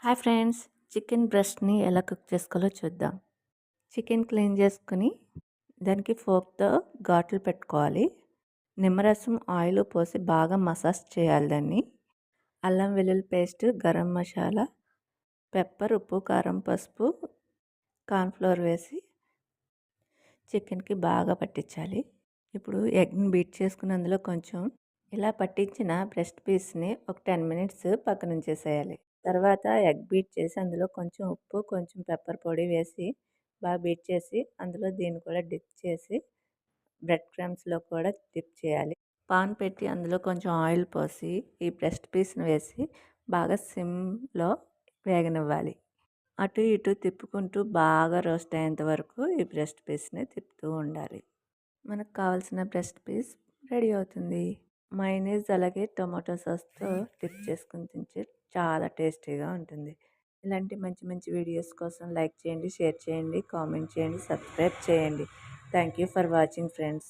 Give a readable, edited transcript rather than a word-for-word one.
Hi friends, chicken బ్రెస్ట్ని ఎలా cook చేసుకోవాలో చూద్దాం. చికెన్ క్లీన్ చేసుకుని దానికి ఫోర్క్తో ఘాట్లు పెట్టుకోవాలి. నిమ్మరసం ఆయిల్ పోసి బాగా మసాజ్ చేయాలి దాన్ని. అల్లం వెల్లుల్లి పేస్ట్, గరం మసాలా, పెప్పర్, ఉప్పు, కారం, పసుపు, కార్న్ఫ్లోర్ వేసి చికెన్కి బాగా పట్టించాలి. ఇప్పుడు ఎగ్ని బీట్ చేసుకుని అందులో కొంచెం ఇలా పట్టించిన బ్రెస్ట్ పీస్ని ఒక 10 మినిట్స్ పక్కన ఉంచేసేయాలి. తర్వాత ఎగ్ బీట్ చేసి అందులో కొంచెం ఉప్పు, కొంచెం పెప్పర్ పొడి వేసి బాగా బీట్ చేసి అందులో దీన్ని కూడా డిప్ చేసి బ్రెడ్ క్రమ్స్లో కూడా డిప్ చేయాలి. పాన్ పెట్టి అందులో కొంచెం ఆయిల్ పోసి ఈ బ్రెస్ట్ పీస్ని వేసి బాగా సిమ్లో వేగనివ్వాలి. అటు ఇటు తిప్పుకుంటూ బాగా రోస్ట్ అయ్యేంత వరకు ఈ బ్రెస్ట్ పీస్ని తిప్పుతూ ఉండాలి. మనకు కావాల్సిన బ్రెస్ట్ పీస్ రెడీ అవుతుంది. మైనీస్ అలాగే టొమాటో సాస్తో డిప్ చేసుకుని తింటే చాలా టేస్టీగా ఉంటుంది. ఇలాంటి మంచి మంచి వీడియోస్ కోసం లైక్ చేయండి, షేర్ చేయండి, కామెంట్ చేయండి, సబ్స్క్రైబ్ చేయండి. Thank you for watching friends.